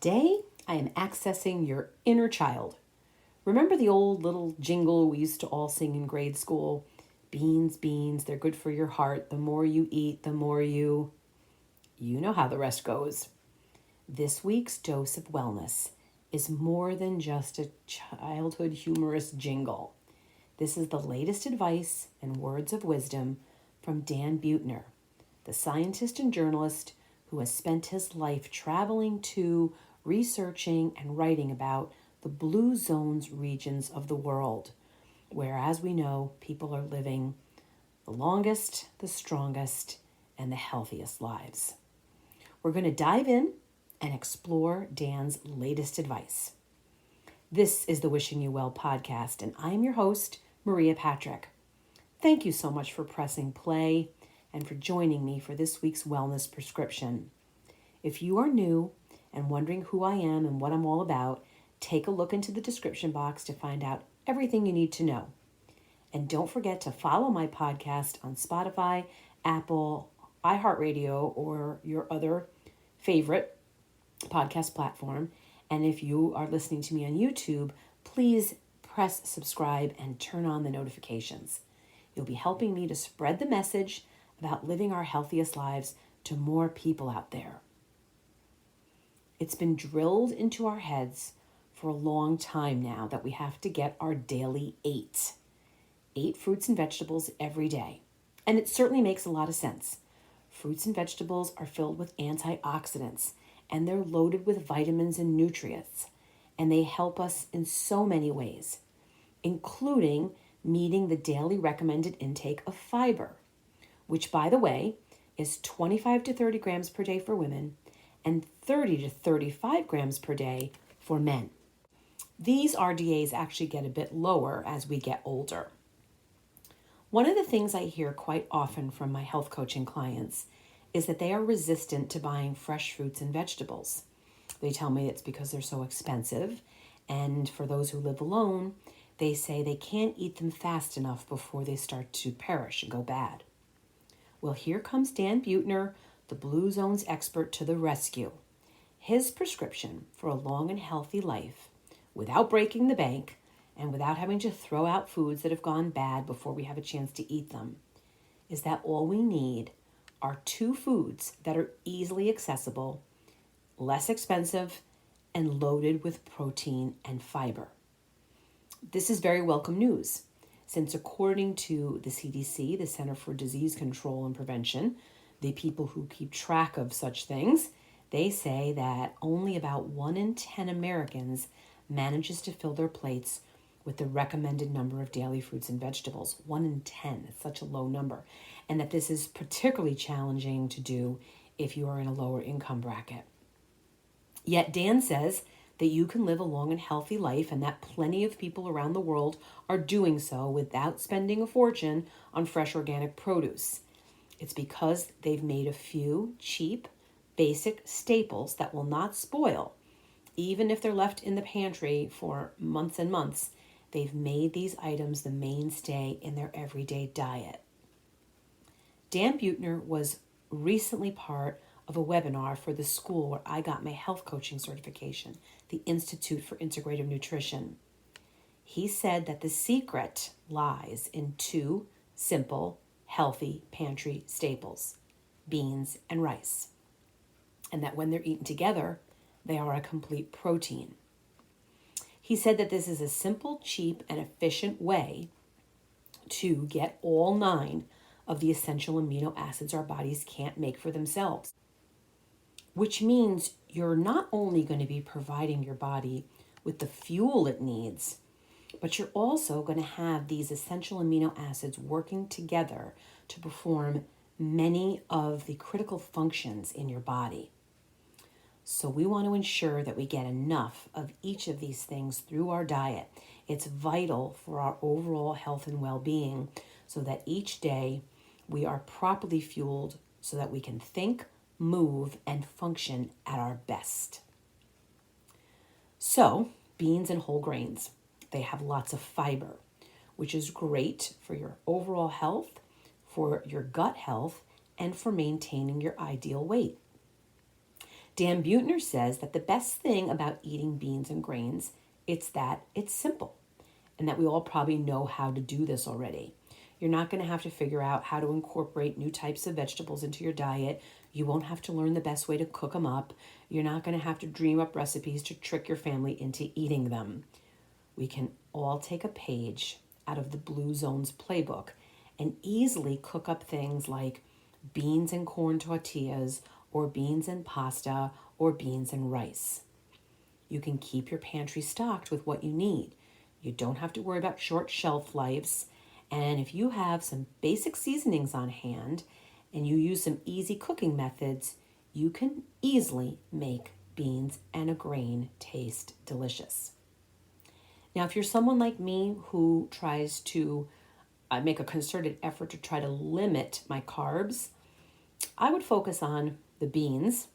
Today, I am accessing your inner child. Remember the old little jingle we used to all sing in grade school? Beans, beans, they're good for your heart. The more you eat, the more you... You know how the rest goes. This week's dose of wellness is more than just a childhood humorous jingle. This is the latest advice and words of wisdom from Dan Buettner, the scientist and journalist who has spent his life traveling to, researching, and writing about the blue zones regions of the world, where, as we know, people are living the longest, the strongest, and the healthiest lives. We're going to dive in and explore Dan's latest advice. This is the Wishing You Well podcast, and I'm your host, Maria Patrick. Thank you so much for pressing play and for joining me for this week's wellness prescription. If you are new and wondering who I am and what I'm all about, take a look into the description box to find out everything you need to know. And don't forget to follow my podcast on Spotify, Apple, iHeartRadio, or your other favorite podcast platform. And if you are listening to me on YouTube, please press subscribe and turn on the notifications. You'll be helping me to spread the message about living our healthiest lives to more people out there. It's been drilled into our heads for a long time now that we have to get our daily 8 fruits and vegetables every day. And it certainly makes a lot of sense. Fruits and vegetables are filled with antioxidants, and they're loaded with vitamins and nutrients, and they help us in so many ways, including meeting the daily recommended intake of fiber, which, by the way, is 25 to 30 grams per day for women and 30 to 35 grams per day for men. These RDAs actually get a bit lower as we get older. One of the things I hear quite often from my health coaching clients is that they are resistant to buying fresh fruits and vegetables. They tell me it's because they're so expensive, and for those who live alone, they say they can't eat them fast enough before they start to perish and go bad. Well, here comes Dan Buettner, the Blue Zones expert, to the rescue. His prescription for a long and healthy life, without breaking the bank and without having to throw out foods that have gone bad before we have a chance to eat them, is that all we need are 2 foods that are easily accessible, less expensive, and loaded with protein and fiber. This is very welcome news, since according to the CDC, the Center for Disease Control and Prevention, the people who keep track of such things, they say that only about 1 in 10 Americans manages to fill their plates with the recommended number of daily fruits and vegetables. 1 in 10, it's such a low number. And that this is particularly challenging to do if you are in a lower income bracket. Yet Dan says that you can live a long and healthy life, and that plenty of people around the world are doing so without spending a fortune on fresh organic produce. It's because they've made a few cheap, basic staples that will not spoil. Even if they're left in the pantry for months and months, they've made these items the mainstay in their everyday diet. Dan Buettner was recently part of a webinar for the school where I got my health coaching certification, the Institute for Integrative Nutrition. He said that the secret lies in 2 simple, healthy pantry staples, beans and rice, and that when they're eaten together, they are a complete protein. He said that this is a simple, cheap, and efficient way to get all 9 of the essential amino acids our bodies can't make for themselves, which means you're not only going to be providing your body with the fuel it needs, but you're also going to have these essential amino acids working together to perform many of the critical functions in your body. So we want to ensure that we get enough of each of these things through our diet. It's vital for our overall health and well-being so that each day we are properly fueled so that we can think, move, and function at our best. So, beans and whole grains, they have lots of fiber, which is great for your overall health, for your gut health, and for maintaining your ideal weight. Dan Buettner says that the best thing about eating beans and grains, it's that it's simple, and that we all probably know how to do this already. You're not going to have to figure out how to incorporate new types of vegetables into your diet. You won't have to learn the best way to cook them up. You're not going to have to dream up recipes to trick your family into eating them. We can all take a page out of the Blue Zone's playbook and easily cook up things like beans and corn tortillas, or beans and pasta, or beans and rice. You can keep your pantry stocked with what you need. You don't have to worry about short shelf lives. And if you have some basic seasonings on hand and you use some easy cooking methods, you can easily make beans and a grain taste delicious. Now, if you're someone like me who tries to make a concerted effort to try to limit my carbs, I would focus on the beans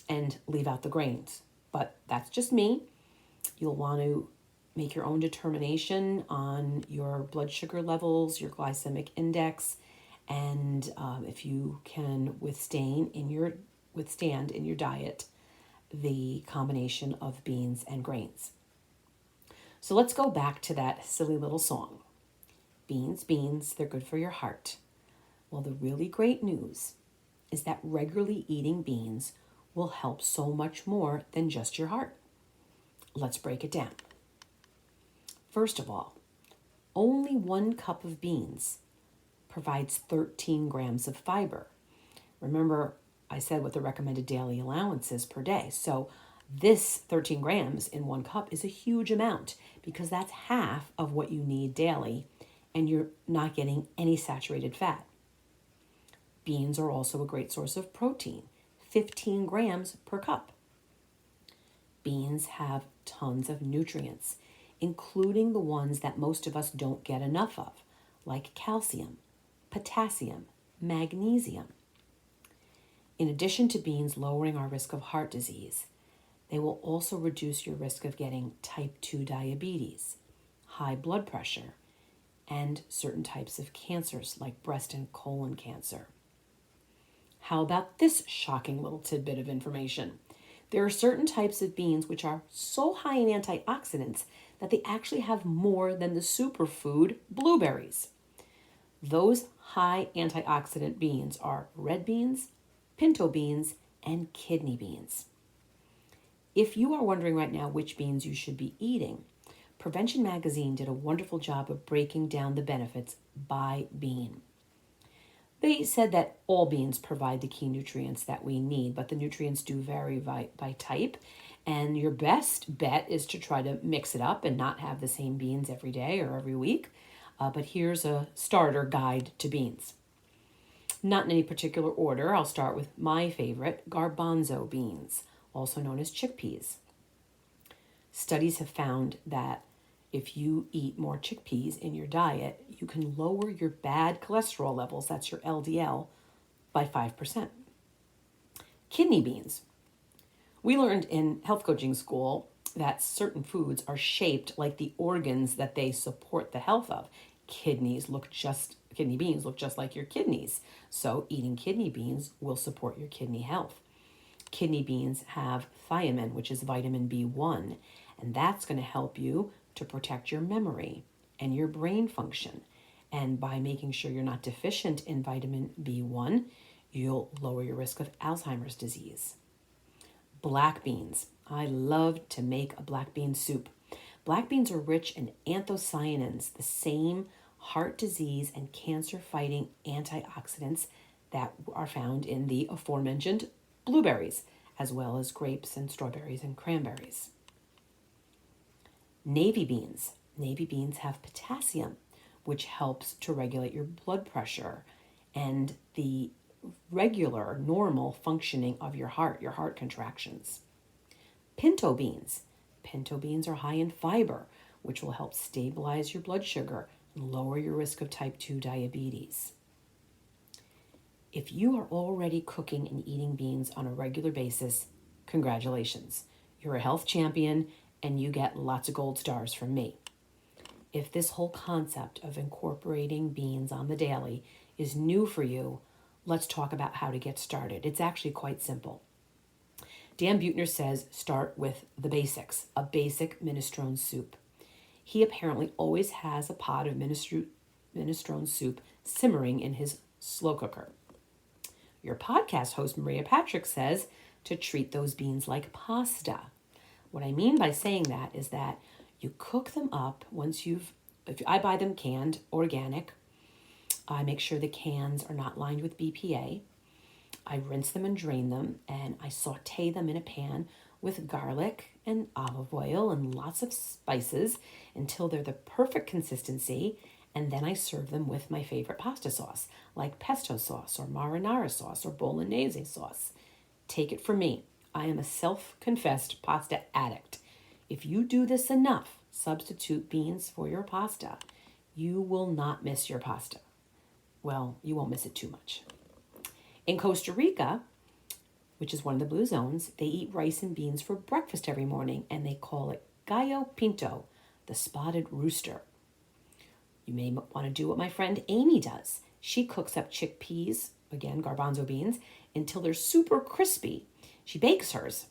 and leave out the grains. But that's just me. You'll want to make your own determination on your blood sugar levels, your glycemic index, and if you can withstand in your diet the combination of beans and grains. So let's go back to that silly little song. Beans, beans, they're good for your heart. Well, the really great news is that regularly eating beans will help so much more than just your heart. Let's break it down. First of all, only 1 cup of beans provides 13 grams of fiber. Remember, I said what the recommended daily allowance is per day. So this 13 grams in 1 cup is a huge amount because that's half of what you need daily, and you're not getting any saturated fat. Beans are also a great source of protein, 15 grams per cup. Beans have tons of nutrients, including the ones that most of us don't get enough of, like calcium, potassium, magnesium. In addition to beans lowering our risk of heart disease, they will also reduce your risk of getting type 2 diabetes, high blood pressure, and certain types of cancers like breast and colon cancer. How about this shocking little tidbit of information? There are certain types of beans which are so high in antioxidants that they actually have more than the superfood blueberries. Those high antioxidant beans are red beans, pinto beans, and kidney beans. If you are wondering right now which beans you should be eating, Prevention Magazine did a wonderful job of breaking down the benefits by bean. They said that all beans provide the key nutrients that we need, but the nutrients do vary by type. And your best bet is to try to mix it up and not have the same beans every day or every week. But here's a starter guide to beans. Not in any particular order, I'll start with my favorite, garbanzo beans, also known as chickpeas. Studies have found that if you eat more chickpeas in your diet, you can lower your bad cholesterol levels, that's your LDL, by 5%. Kidney beans. We learned in health coaching school that certain foods are shaped like the organs that they support the health of. Kidney beans look just like your kidneys. So eating kidney beans will support your kidney health. Kidney beans have thiamine, which is vitamin B1, and that's going to help you to protect your memory and your brain function. And by making sure you're not deficient in vitamin B1, you'll lower your risk of Alzheimer's disease. Black beans. I love to make a black bean soup. Black beans are rich in anthocyanins, the same heart disease and cancer-fighting antioxidants that are found in the aforementioned blueberries, as well as grapes and strawberries and cranberries. Navy beans. Navy beans have potassium, which helps to regulate your blood pressure and the regular, normal functioning of your heart contractions. Pinto beans. Pinto beans are high in fiber, which will help stabilize your blood sugar and lower your risk of type 2 diabetes. If you are already cooking and eating beans on a regular basis, congratulations. You're a health champion and you get lots of gold stars from me. If this whole concept of incorporating beans on the daily is new for you, let's talk about how to get started. It's actually quite simple. Dan Buettner says start with the basics, a basic minestrone soup. He apparently always has a pot of minestrone soup simmering in his slow cooker. Your podcast host, Maria Patrick, says to treat those beans like pasta. What I mean by saying that is that you cook them up if I buy them canned, organic. I make sure the cans are not lined with BPA. I rinse them and drain them, and I saute them in a pan with garlic and olive oil and lots of spices until they're the perfect consistency, and then I serve them with my favorite pasta sauce, like pesto sauce or marinara sauce or bolognese sauce. Take it from me, I am a self-confessed pasta addict. If you do this enough, substitute beans for your pasta, you will not miss your pasta. Well, you won't miss it too much. In Costa Rica, which is one of the blue zones, they eat rice and beans for breakfast every morning, and they call it gallo pinto, the spotted rooster. You may want to do what my friend Amy does. She cooks up chickpeas, again, garbanzo beans, until they're super crispy. She bakes hers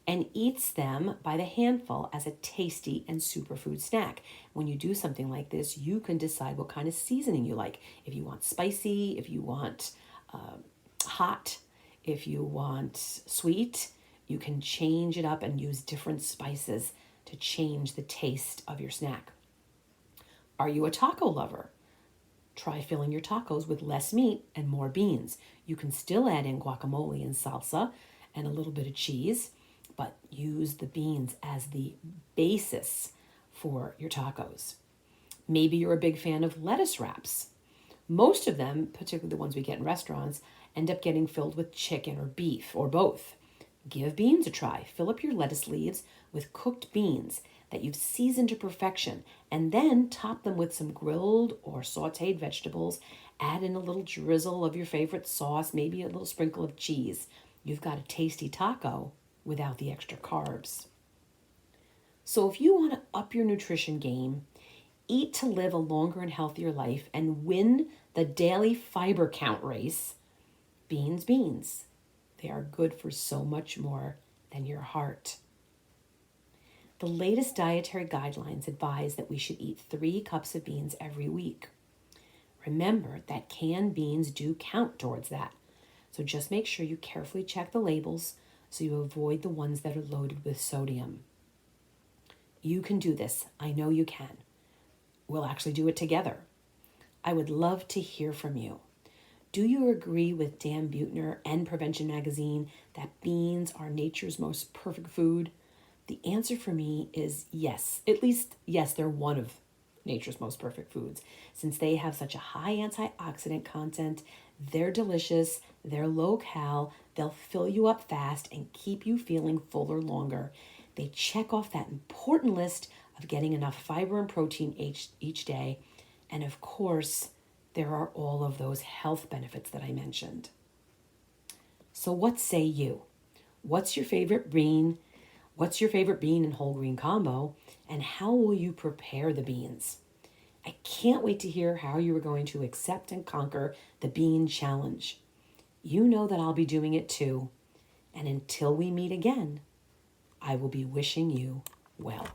and eats them by the handful as a tasty and superfood snack. When you do something like this, you can decide what kind of seasoning you like. If you want spicy, if you want hot, if you want sweet, you can change it up and use different spices to change the taste of your snack. Are you a taco lover? Try filling your tacos with less meat and more beans. You can still add in guacamole and salsa and a little bit of cheese, but use the beans as the basis for your tacos. Maybe you're a big fan of lettuce wraps. Most of them, particularly the ones we get in restaurants, end up getting filled with chicken or beef or both. Give beans a try. Fill up your lettuce leaves with cooked beans that you've seasoned to perfection, and then top them with some grilled or sauteed vegetables. Add in a little drizzle of your favorite sauce, maybe a little sprinkle of cheese. You've got a tasty taco without the extra carbs. So if you want to up your nutrition game, eat to live a longer and healthier life, and win the daily fiber count race, beans. They are good for so much more than your heart. The latest dietary guidelines advise that we should eat 3 cups of beans every week. Remember that canned beans do count towards that. So just make sure you carefully check the labels so you avoid the ones that are loaded with sodium. You can do this. I know you can. We'll actually do it together. I would love to hear from you. Do you agree with Dan Buettner and Prevention Magazine that beans are nature's most perfect food? The answer for me is yes. At least, yes, they're one of nature's most perfect foods. Since they have such a high antioxidant content, they're delicious, they're low-cal, they'll fill you up fast and keep you feeling fuller longer. They check off that important list of getting enough fiber and protein each day. And of course, there are all of those health benefits that I mentioned. So what say you? What's your favorite bean? What's your favorite bean and whole grain combo? And how will you prepare the beans? I can't wait to hear how you are going to accept and conquer the bean challenge. You know that I'll be doing it too. And until we meet again, I will be wishing you well.